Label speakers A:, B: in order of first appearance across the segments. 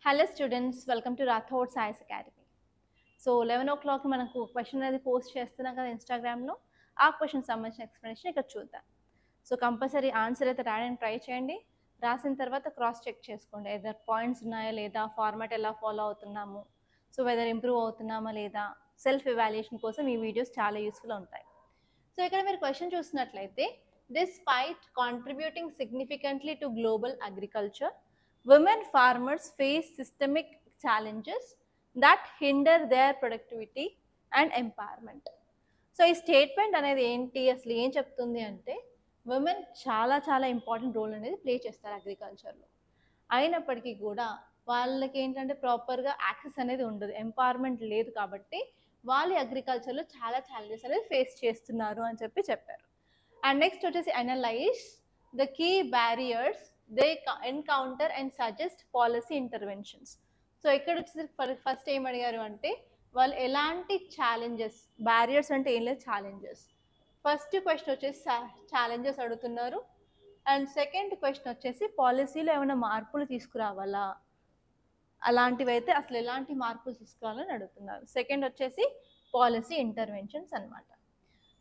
A: Hello students, welcome to Rathod science academy. So 11 o'clock మనకు question అనేది post చేస్తున్నాం కదా ఇన్స్టాగ్రామ్లో. ఆ క్వశ్చన్ సంబంధించిన ఎక్స్ప్లెనేషన్ ఇక్కడ చూద్దాం. సో కంపల్సరీ ఆన్సర్ అయితే రాయడానికి ట్రై చేయండి. రాసిన తర్వాత క్రాస్ చెక్ చేసుకోండి, ఏదర్ పాయింట్స్ ఉన్నాయా లేదా, ఫార్మాట్ ఎలా ఫాలో అవుతున్నాము, సో వెదర్ ఇంప్రూవ్ అవుతున్నామా లేదా, సెల్ఫ్ ఎవాల్యుయేషన్ కోసం ఈ వీడియోస్ చాలా యూస్ఫుల్ ఉంటాయి. సో ఇక్కడ మీరు క్వశ్చన్ చూసినట్లయితే, despite contributing significantly to global agriculture, women farmers face systemic challenges that hinder their productivity and empowerment. So ఈ స్టేట్మెంట్ అనేది ఏంటి, అసలు ఏం చెప్తుంది అంటే, ఉమెన్ చాలా చాలా ఇంపార్టెంట్ రోల్ అనేది ప్లే చేస్తారు అగ్రికల్చర్లో. అయినప్పటికీ కూడా వాళ్ళకి ఏంటంటే ప్రాపర్గా యాక్సెస్ అనేది ఉండదు, ఎంపవర్మెంట్ లేదు. కాబట్టి వాళ్ళు అగ్రికల్చర్లో చాలా ఛాలెంజెస్ అనేది ఫేస్ చేస్తున్నారు అని చెప్పారు. అండ్ నెక్స్ట్ వచ్చేసి analyse the key barriers they encounter and suggest policy interventions. So ఇక్కడ వచ్చేసి ఫస్ట్ ఏం అడిగారు అంటే, వాళ్ళు ఎలాంటి ఛాలెంజెస్, బ్యారియర్స్ అంటే ఏం లేదు, ఛాలెంజెస్. ఫస్ట్ క్వశ్చన్ వచ్చేసి ఛాలెంజెస్ అడుగుతున్నారు. అండ్ సెకండ్ క్వశ్చన్ వచ్చేసి పాలసీలో ఏమైనా మార్పులు తీసుకురావాలా, అలాంటివి అయితే అసలు ఎలాంటి మార్పులు తీసుకురావాలని అడుగుతున్నారు. సెకండ్ వచ్చేసి పాలసీ ఇంటర్వెన్షన్స్ అనమాట.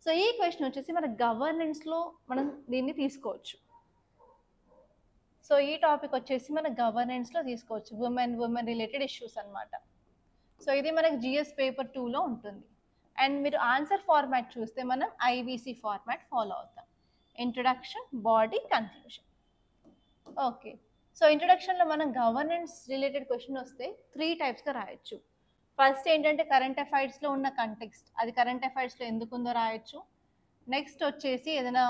A: సో ఈ క్వశ్చన్ వచ్చేసి మన గవర్నెన్స్లో మనం దీన్ని తీసుకోవచ్చు. సో ఈ టాపిక్ వచ్చేసి మన గవర్నెన్స్లో తీసుకోవచ్చు, ఉమెన్ రిలేటెడ్ ఇష్యూస్ అనమాట. సో ఇది మనకి జిఎస్ పేపర్ 2లో ఉంటుంది. అండ్ మీరు ఆన్సర్ ఫార్మాట్ చూస్తే మనం ఐబీసీ ఫార్మాట్ ఫాలో అవుతాం. Introduction, body, conclusion. Okay, so ఇంట్రొడక్షన్లో మనం గవర్నెన్స్ రిలేటెడ్ క్వశ్చన్ వస్తే 3 టైప్స్గా రాయొచ్చు. ఫస్ట్ ఏంటంటే కరెంట్ అఫైర్స్లో ఉన్న కంటెక్స్ట్, అది కరెంట్ అఫైర్స్లో ఎందుకు ఉందో రాయొచ్చు. నెక్స్ట్ వచ్చేసి ఏదైనా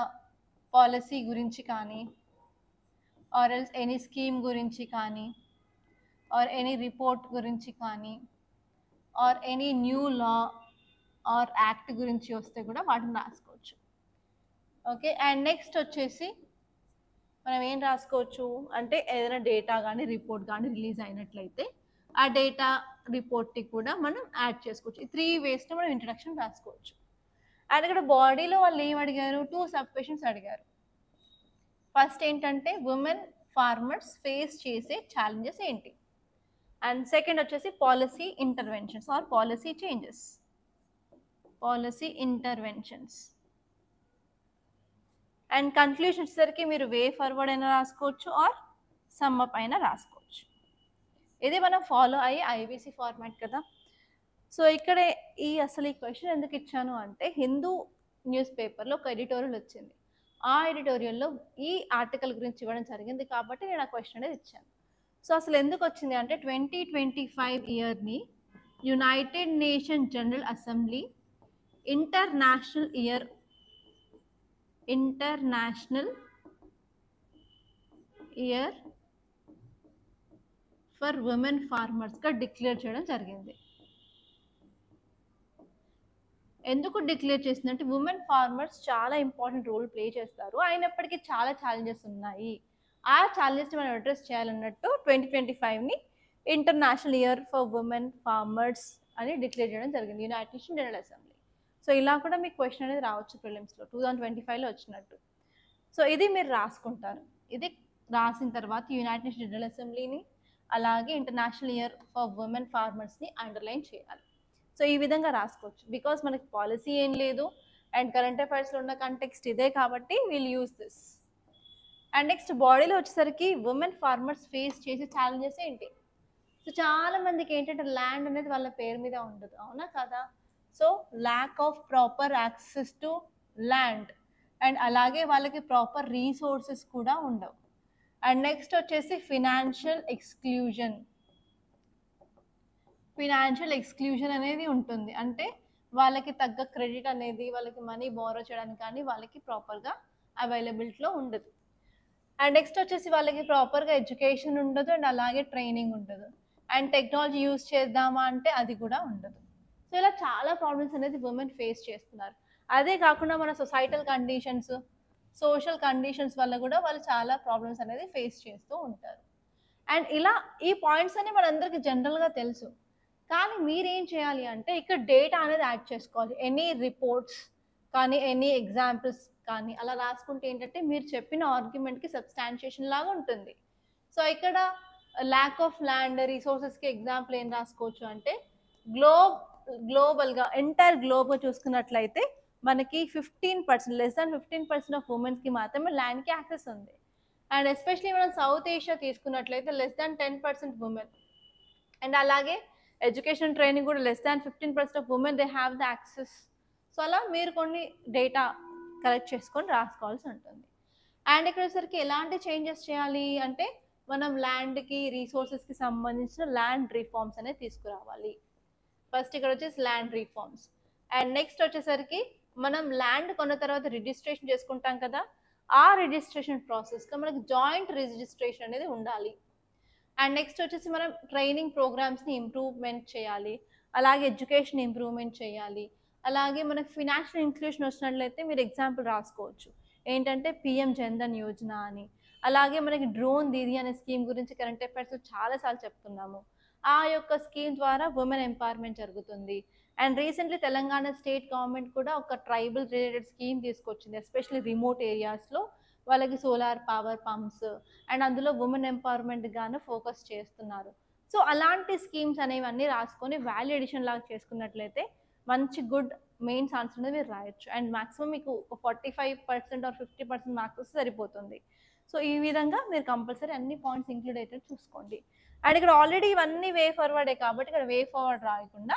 A: పాలసీ గురించి కానీ, ఆర్ ఎల్స్ ఎనీ స్కీమ్ గురించి కానీ, ఆర్ ఎనీ రిపోర్ట్ గురించి కానీ, or any new law are act గురించి వస్తే కూడా వాటిని రాసుకోవచ్చు. ఓకే, అండ్ నెక్స్ట్ వచ్చేసి మనం ఏం రాసుకోవచ్చు అంటే, ఏదైనా డేటా కానీ రిపోర్ట్ కానీ రిలీజ్ అయినట్లయితే ఆ డేటా రిపోర్ట్ని కూడా మనం యాడ్ చేసుకోవచ్చు. ఈ 3 వేస్లో మనం ఇంట్రడక్షన్ రాసుకోవచ్చు. అండ్ ఇక్కడ బాడీలో వాళ్ళు ఏం అడిగారు, 2 సబ్ క్వశ్చన్స్ అడిగారు. ఫస్ట్ ఏంటంటే ఉమెన్ ఫార్మర్స్ ఫేస్ చేసే ఛాలెంజెస్ ఏంటి, అండ్ సెకండ్ వచ్చేసి policy interventions or policy changes, policy interventions. And conclusion వచ్చేసరికి మీరు వే ఫార్వర్డ్ అయినా రాసుకోవచ్చు ఆర్ సమ్మప్ అయినా రాసుకోవచ్చు. ఇది మనం ఫాలో అయ్యే ఐబీసీ ఫార్మాట్ కదా. సో ఇక్కడ అసలు ఈ క్వశ్చన్ ఎందుకు ఇచ్చాను అంటే, హిందూ న్యూస్ పేపర్లో ఒక ఎడిటోరియల్ వచ్చింది. ఆ ఎడిటోరియల్లో ఈ ఆర్టికల్ గురించి ఇవ్వడం జరిగింది కాబట్టి నేను ఆ క్వశ్చన్ అనేది ఇచ్చాను. సో అసలు ఎందుకు వచ్చింది అంటే, 2025 ఇయర్ని united nation general assembly international year for women ఫార్మర్స్గా డిక్లేర్ చేయడం జరిగింది. ఎందుకు డిక్లేర్ చేసిందంటే, ఉమెన్ ఫార్మర్స్ చాలా ఇంపార్టెంట్ రోల్ ప్లే చేస్తారు, అయినప్పటికీ చాలా ఛాలెంజెస్ ఉన్నాయి. ఆ ఛాలెంజెస్ని మనం అడ్రస్ చేయాలన్నట్టు 2025ని international year for women farmers అని డిక్లేర్ చేయడం జరిగింది united nation general assembly. So ఇలా కూడా మీకు క్వశ్చన్ అనేది రావచ్చు ప్రిలిమ్స్లో 2025లో వచ్చినట్టు. సో ఇది మీరు రాసుకుంటారు. ఇది రాసిన తర్వాత యునైటెడ్ నేషన్ జనరల్ అసెంబ్లీని అలాగే ఇంటర్నేషనల్ ఇయర్ ఫర్ ఉమెన్ ఫార్మర్స్ని అండర్లైన్ చేయాలి. సో ఈ విధంగా రాసుకోవచ్చు, బికాస్ మనకి పాలసీ ఏం లేదు అండ్ కరెంట్ అఫైర్స్లో ఉన్న కంటెక్స్ట్ ఇదే కాబట్టి will use this. And next బాడీలో వచ్చేసరికి ఉమెన్ ఫార్మర్స్ ఫేస్ చేసే ఛాలెంజెస్ ఏంటి. సో చాలా మందికి ఏంటంటే ల్యాండ్ అనేది వాళ్ళ పేరు మీద ఉండదు, అవునా కదా. So lack of proper access to land, and అలాగే వాళ్ళకి ప్రాపర్ రీసోర్సెస్ కూడా ఉండవు. అండ్ నెక్స్ట్ వచ్చేసి ఫినాన్షియల్ ఎక్స్క్లూజన్ అనేది ఉంటుంది. అంటే వాళ్ళకి తగ్గ క్రెడిట్ అనేది, వాళ్ళకి మనీ బోరో చేయడానికి కానీ వాళ్ళకి ప్రాపర్గా అవైలబిలిటీలో ఉండదు. అండ్ నెక్స్ట్ వచ్చేసి వాళ్ళకి ప్రాపర్గా ఎడ్యుకేషన్ ఉండదు అండ్ అలాగే ట్రైనింగ్ ఉండదు. అండ్ టెక్నాలజీ యూజ్ చేద్దామా అంటే అది కూడా ఉండదు. సో ఇలా చాలా ప్రాబ్లమ్స్ అనేది ఉమెన్ ఫేస్ చేస్తున్నారు. అదే కాకుండా మన సొసైటల్ కండిషన్స్, సోషల్ కండిషన్స్ వల్ల కూడా వాళ్ళు చాలా ప్రాబ్లమ్స్ అనేది ఫేస్ చేస్తూ ఉంటారు. అండ్ ఇలా ఈ పాయింట్స్ అన్ని మనందరికీ జనరల్గా తెలుసు, కానీ మీరేం చేయాలి అంటే ఇక్కడ డేటా అనేది యాడ్ చేసుకోవాలి. ఎనీ రిపోర్ట్స్ కానీ, ఎనీ ఎగ్జాంపుల్స్ కానీ అలా రాసుకుంటే ఏంటంటే మీరు చెప్పిన ఆర్గ్యుమెంట్కి సబ్స్టాన్షియేషన్ లాగా ఉంటుంది. సో ఇక్కడ ల్యాక్ ఆఫ్ ల్యాండ్ రిసోర్సెస్కి ఎగ్జాంపుల్ ఏం రాసుకోవచ్చు అంటే గ్లోబల్గా ఎంటైర్ గ్లోబ్గా చూసుకున్నట్లయితే మనకి 15% లెస్ దాన్ 15% ఆఫ్ ఉమెన్స్కి మాత్రమే ల్యాండ్కి యాక్సెస్ ఉంది. అండ్ ఎస్పెషలీ మనం సౌత్ ఏషియా తీసుకున్నట్లయితే లెస్ దాన్ 10% ఉమెన్. అండ్ అలాగే ఎడ్యుకేషన్ ట్రైనింగ్ కూడా less than 15% of women they have the access. So అలా మీరు కొన్ని డేటా కలెక్ట్ చేసుకొని రాసుకోవాల్సి ఉంటుంది. అండ్ ఇక్కడ వచ్చేసరికి ఎలాంటి చేంజెస్ చేయాలి అంటే మనం ల్యాండ్కి రీసోర్సెస్కి సంబంధించిన ల్యాండ్ రిఫార్మ్స్ అనేది తీసుకురావాలి. ఫస్ట్ ఇక్కడ వచ్చేసి ల్యాండ్ రిఫార్మ్స్. అండ్ నెక్స్ట్ వచ్చేసరికి మనం ల్యాండ్ కొన్న తర్వాత రిజిస్ట్రేషన్ చేసుకుంటాం కదా, ఆ రిజిస్ట్రేషన్ ప్రాసెస్లో మనకి జాయింట్ రిజిస్ట్రేషన్ అనేది ఉండాలి. అండ్ నెక్స్ట్ వచ్చేసి మనం ట్రైనింగ్ ప్రోగ్రామ్స్ని ఇంప్రూవ్మెంట్ చేయాలి, అలాగే ఎడ్యుకేషన్ ఇంప్రూవ్మెంట్ చేయాలి. అలాగే మనకి ఫినాన్షియల్ ఇంక్లూషన్ వచ్చినట్లయితే మీరు ఎగ్జాంపుల్ రాసుకోవచ్చు ఏంటంటే పిఎం జన్ధన్ యోజన అని. అలాగే మనకి డ్రోన్ దీదీ అనే స్కీమ్ గురించి కరెంట్ అఫైర్స్ చాలాసార్లు చెప్తున్నాము. ఆ యొక్క స్కీమ్ ద్వారా ఉమెన్ ఎంపవర్మెంట్ జరుగుతుంది. And recently Telangana state government కూడా ఒక ట్రైబల్ రిలేటెడ్ స్కీమ్ తీసుకొచ్చింది, ఎస్పెషల్లీ రిమోట్ ఏరియాస్లో వాళ్ళకి సోలార్ పవర్ పంప్స్ అండ్ అందులో ఉమెన్ ఎంపవర్మెంట్ గాను ఫోకస్ చేస్తున్నారు. సో అలాంటి స్కీమ్స్ అనేవన్నీ రాసుకొని వాల్యూ ఎడిషన్ లాగా చేసుకున్నట్లయితే మంచి గుడ్ మెయిన్స్ ఆన్సర్ అనేది మీరు రాయొచ్చు. అండ్ మాక్సిమం మీకు 45% ఆర్ 50% మార్క్స్ వస్తే సరిపోతుంది. సో ఈ విధంగా మీరు కంపల్సరీ అన్ని పాయింట్స్ ఇంక్లూడ్ అయితే చూసుకోండి. అండ్ ఇక్కడ ఆల్రెడీ ఇవన్నీ వే ఫార్వర్డే కాబట్టి ఇక్కడ వే ఫార్వర్డ్ రాయకుండా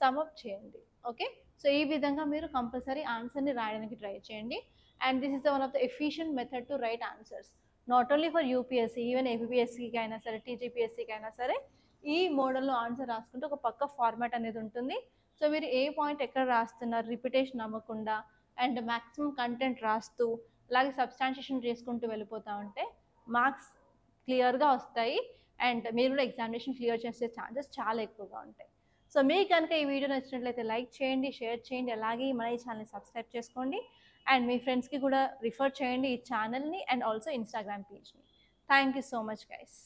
A: సమ్అప్ చేయండి. ఓకే, సో ఈ విధంగా మీరు కంపల్సరీ ఆన్సర్ని రాయడానికి ట్రై చేయండి. And this is the one of the efficient method to write answers, not only for UPSC, even ఏపీఎస్సీకి అయినా సరే టీజీపీఎస్సీకి అయినా సరే ఈ మోడల్లో ఆన్సర్ రాసుకుంటే ఒక పక్క ఫార్మాట్ అనేది ఉంటుంది. సో మీరు ఏ పాయింట్ ఎక్కడ రాస్తున్నారు రిపిటేషన్ అవ్వకుండా అండ్ మ్యాక్సిమం కంటెంట్ రాస్తూ అలాగే సబ్స్టాన్షియేషన్ చేసుకుంటూ వెళ్ళిపోతూ ఉంటే మార్క్స్ క్లియర్గా వస్తాయి అండ్ మీరు కూడా ఎగ్జామినేషన్ క్లియర్ చేసే ఛాన్సెస్ చాలా ఎక్కువగా ఉంటాయి. సో మీకు కనుక ఈ వీడియో నచ్చినట్లయితే లైక్ చేయండి, షేర్ చేయండి, అలాగే మన ఈ ఛానల్ని సబ్స్క్రైబ్ చేసుకోండి అండ్ మీ ఫ్రెండ్స్కి కూడా రిఫర్ చేయండి ఈ ఛానల్ని అండ్ ఆల్సో ఇన్స్టాగ్రామ్ పేజ్ని. Thank you so much guys.